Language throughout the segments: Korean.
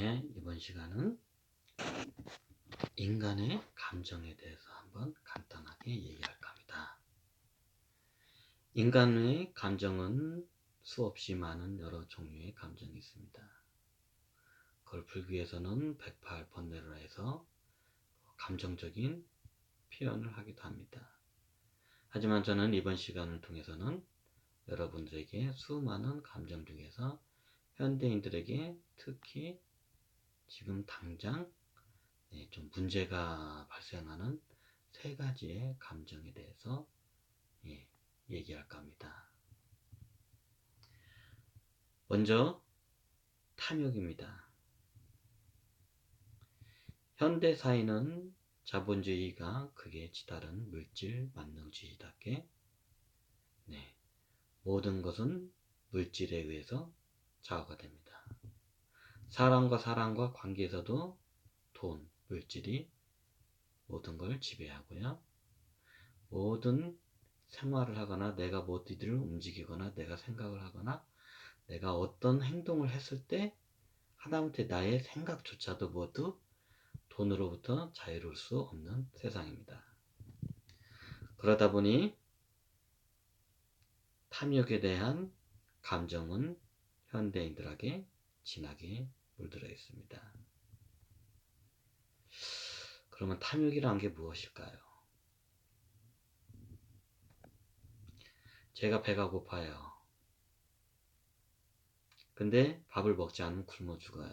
네, 이번 시간은 인간의 감정에 대해서 한번 간단하게 얘기할까 합니다. 인간의 감정은 수없이 많은 여러 종류의 감정이 있습니다. 그걸 풀기 위해서는 108번뇌를 해서 감정적인 표현을 하기도 합니다. 하지만 저는 이번 시간을 통해서는 여러분들에게 수많은 감정 중에서 현대인들에게 특히 지금 당장 좀 문제가 발생하는 세 가지의 감정에 대해서 얘기할까 합니다. 먼저 탐욕입니다. 현대 사회는 자본주의가 극에 치달은 물질 만능주의답게 모든 것은 물질에 의해서 좌우가 됩니다. 사람과 사람과 관계에서도 돈, 물질이 모든 걸 지배하고요. 모든 생활을 하거나 내가 어디를 움직이거나 내가 생각을 하거나 내가 어떤 행동을 했을 때 하다못해 나의 생각조차도 모두 돈으로부터 자유로울 수 없는 세상입니다. 그러다 보니 탐욕에 대한 감정은 현대인들에게 진하게 물들어 있습니다. 그러면 탐욕이란 게 무엇일까요? 제가 배가 고파요. 근데 밥을 먹지 않으면 굶어 죽어요.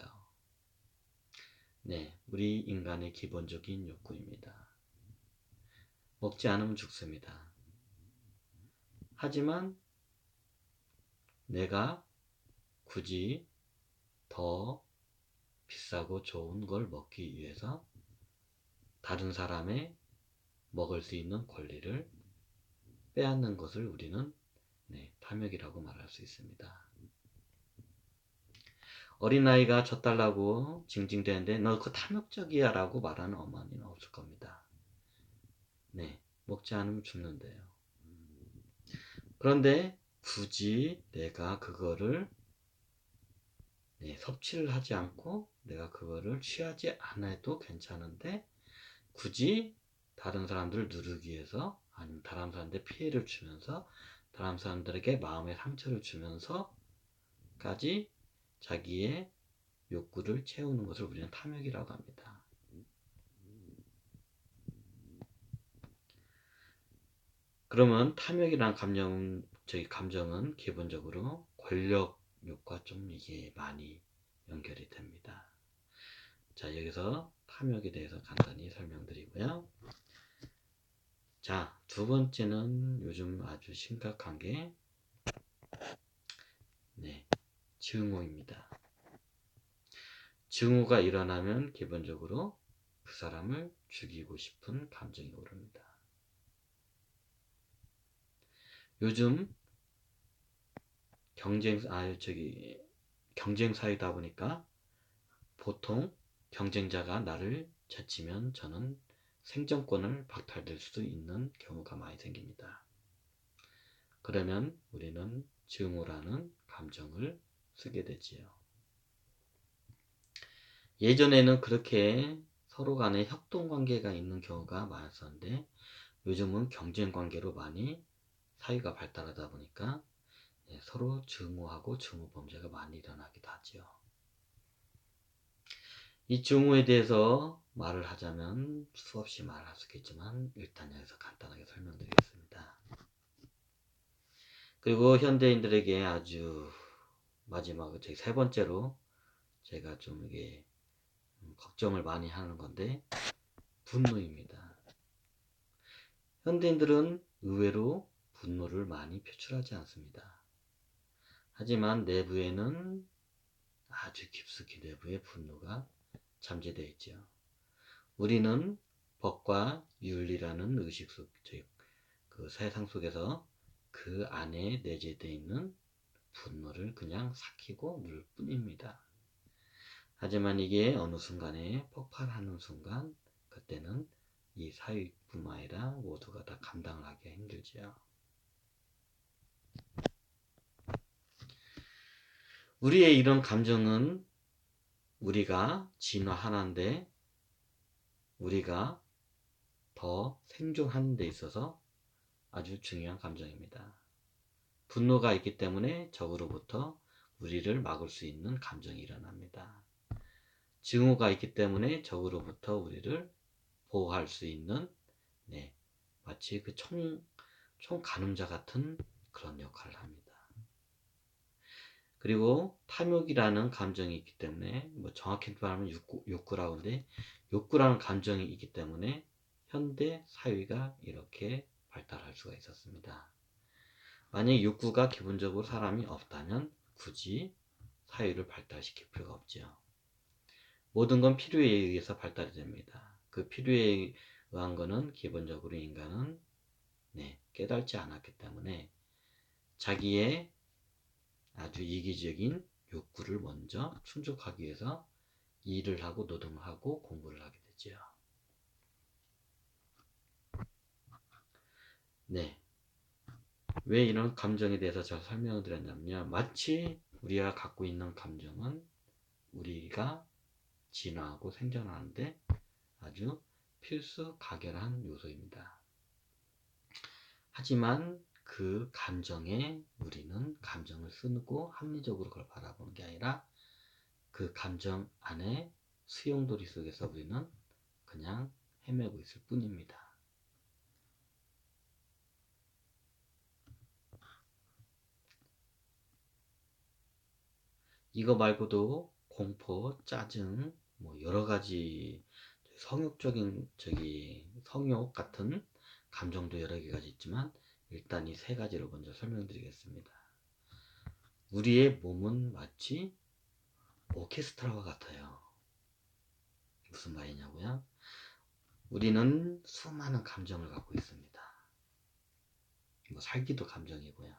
네, 우리 인간의 기본적인 욕구입니다. 먹지 않으면 죽습니다. 하지만 내가 굳이 더 비싸고 좋은 걸 먹기 위해서 다른 사람의 먹을 수 있는 권리를 빼앗는 것을 우리는 탐욕이라고 말할 수 있습니다. 어린아이가 젖달라고 징징대는데 너 그거 탐욕적이야 라고 말하는 어머니는 없을 겁니다. 먹지 않으면 죽는데요. 그런데 굳이 내가 그거를 섭취를 하지 않고 내가 그거를 취하지 않아도 괜찮은데 굳이 다른 사람들을 누르기 위해서 아니면 다른 사람들에 피해를 주면서 다른 사람들에게 마음의 상처를 주면서까지 자기의 욕구를 채우는 것을 우리는 탐욕이라고 합니다. 그러면 탐욕이란 감정은 기본적으로 권력욕과 좀 이게 많이 연결이 됩니다. 자, 여기서 탐욕에 대해서 간단히 설명드리고요. 자, 두 번째는 요즘 아주 심각한 게 증오입니다. 증오가 일어나면 기본적으로 그 사람을 죽이고 싶은 감정이 오릅니다. 요즘 경쟁 사회다 보니까 보통 경쟁자가 나를 제치면 저는 생존권을 박탈될 수 있는 경우가 많이 생깁니다. 그러면 우리는 증오라는 감정을 쓰게 되지요. 예전에는 그렇게 서로 간에 협동관계가 있는 경우가 많았었는데 요즘은 경쟁관계로 많이 사회가 발달하다 보니까 서로 증오하고 증오범죄가 많이 일어나기도 하지요. 이 증오에 대해서 말을 하자면 수없이 말할 수 있겠지만 일단 여기서 간단하게 설명드리겠습니다. 그리고 현대인들에게 아주 마지막으로 세 번째로 제가 좀 이게 걱정을 많이 하는 건데 분노입니다. 현대인들은 의외로 분노를 많이 표출하지 않습니다. 하지만 내부에는 아주 깊숙이 내부에 분노가 잠재되어 있죠. 우리는 법과 윤리라는 의식 속, 그 세상 속에서 그 안에 내재되어 있는 분노를 그냥 삭히고 누를 뿐입니다. 하지만 이게 어느 순간에 폭발하는 순간 그때는 이 사회뿐만 아니라 모두가 다 감당을 하기 힘들지요. 우리의 이런 감정은 우리가 진화하는데 우리가 더 생존하는 데 있어서 아주 중요한 감정입니다. 분노가 있기 때문에 적으로부터 우리를 막을 수 있는 감정이 일어납니다. 증오가 있기 때문에 적으로부터 우리를 보호할 수 있는 마치 그 총가늠자 같은 그런 역할을 합니다. 그리고 탐욕이라는 감정이 있기 때문에 정확히 말하면 욕구라고 하는데 욕구라는 감정이 있기 때문에 현대 사회가 이렇게 발달할 수가 있었습니다. 만약에 욕구가 기본적으로 사람이 없다면 굳이 사회를 발달시킬 필요가 없죠. 모든 건 필요에 의해서 발달이 됩니다. 그 필요에 의한 거는 기본적으로 인간은 깨닫지 않았기 때문에 자기의 아주 이기적인 욕구를 먼저 충족하기 위해서 일을 하고 노동을 하고 공부를 하게 되죠. 왜 이런 감정에 대해서 제가 설명을 드렸냐면 마치 우리가 갖고 있는 감정은 우리가 진화하고 생존하는데 아주 필수 각연한 요소입니다. 하지만 그 감정에 우리는 감정을 쓰고 합리적으로 그걸 바라보는 게 아니라 그 감정 안에 수용돌이 속에서 우리는 그냥 헤매고 있을 뿐입니다. 이거 말고도 공포, 짜증, 여러 가지 성욕적인 성욕 같은 감정도 여러 개가 있지만 일단 이 세 가지로 먼저 설명드리겠습니다. 우리의 몸은 마치 오케스트라와 같아요. 무슨 말이냐고요? 우리는 수많은 감정을 갖고 있습니다. 살기도 감정이고요.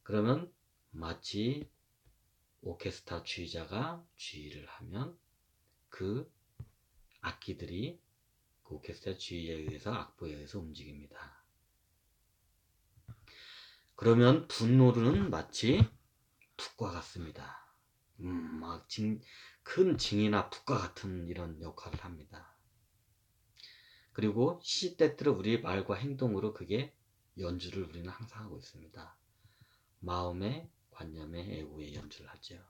그러면 마치 오케스트라 주의자가 주의를 하면 그 악기들이 그 오케스트라 주의에 의해서 악보에 의해서 움직입니다. 그러면 분노는 마치 북과 같습니다. 큰 징이나 북과 같은 이런 역할을 합니다. 그리고 시시때때로 우리의 말과 행동으로 그게 연주를 우리는 항상 하고 있습니다. 마음의, 관념의, 애고의 연주를 하죠.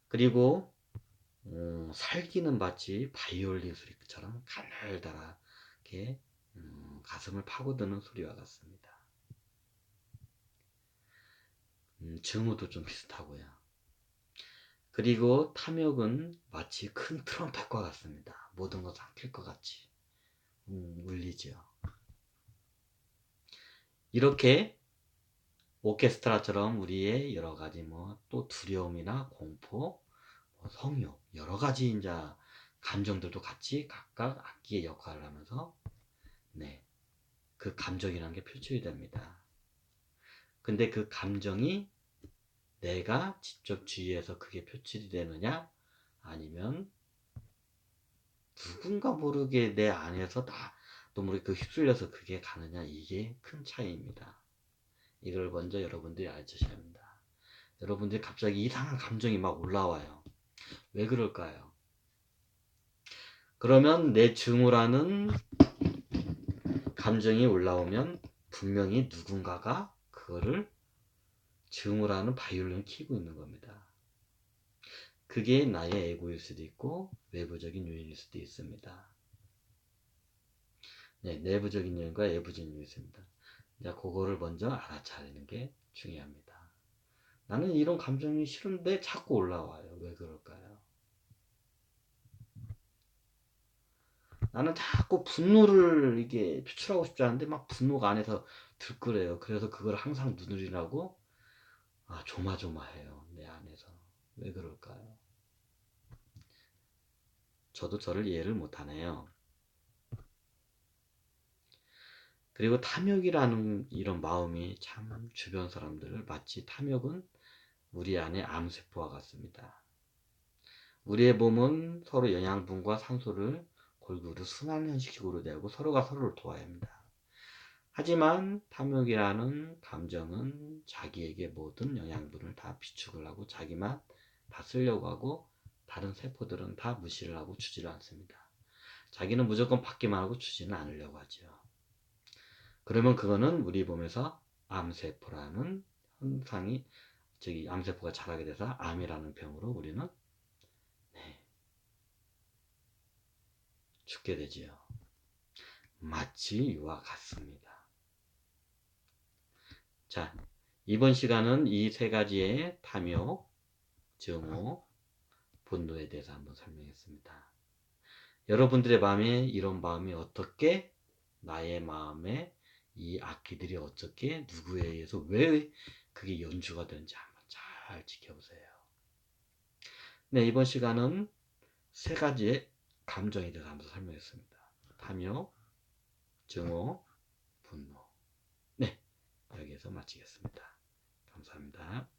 그리고 살기는 마치 바이올린 소리처럼 가늘다랗게 가슴을 파고드는 소리와 같습니다. 증오도 좀 비슷하고요. 그리고 탐욕은 마치 큰 트럼펫과 같습니다. 모든 것 삼킬 것 같이 울리죠. 이렇게 오케스트라처럼 우리의 여러 가지 또 두려움이나 공포, 성욕 여러 가지 이제 감정들도 같이 각각 악기의 역할을 하면서 그 감정이라는 게 표출이 됩니다. 근데 그 감정이 내가 직접 주의해서 그게 표출이 되느냐 아니면 누군가 모르게 내 안에서 또 모르게 그 휩쓸려서 그게 가느냐 이게 큰 차이입니다. 이걸 먼저 여러분들이 알으셔야 합니다. 여러분들이 갑자기 이상한 감정이 막 올라와요. 왜 그럴까요? 그러면 내 증오라는 감정이 올라오면 분명히 누군가가 그거를 증오라는 바이올린을 켜고 있는 겁니다. 그게 나의 에고일 수도 있고 외부적인 요인일 수도 있습니다. 내부적인 요인과 외부적인 요인이 있습니다. 자, 그거를 먼저 알아차리는 게 중요합니다. 나는 이런 감정이 싫은데 자꾸 올라와요. 왜 그럴까요? 나는 자꾸 분노를 이게 표출하고 싶지 않은데 막 분노가 안에서 들끓어요. 그래서 그걸 항상 누르려고 조마조마해요. 내 안에서. 왜 그럴까요? 저도 저를 이해를 못하네요. 그리고 탐욕이라는 이런 마음이 참 주변 사람들을 마치 탐욕은 우리 안에 암세포와 같습니다. 우리의 몸은 서로 영양분과 산소를 골고루 순환형식으로 되고 서로가 서로를 도와야 합니다. 하지만 탐욕이라는 감정은 자기에게 모든 영양분을 다 비축을 하고 자기만 다 쓰려고 하고 다른 세포들은 다 무시를 하고 주지를 않습니다. 자기는 무조건 받기만 하고 주지는 않으려고 하죠. 그러면 그거는 우리 몸에서 암세포라는 현상이 암세포가 자라게 돼서 암이라는 병으로 우리는 죽게 되지요. 마치 이와 같습니다. 자, 이번 시간은 이 세 가지의 탐욕, 증오, 분노에 대해서 한번 설명했습니다. 여러분들의 마음에 이런 마음이 어떻게 나의 마음에 이 악기들이 어떻게 누구에 의해서 왜 그게 연주가 되는지 한번 잘 지켜보세요. 네, 이번 시간은 세 가지의 감정에 대해서 한번 설명했습니다. 탐욕, 증오, 분노. 네, 여기에서 마치겠습니다. 감사합니다.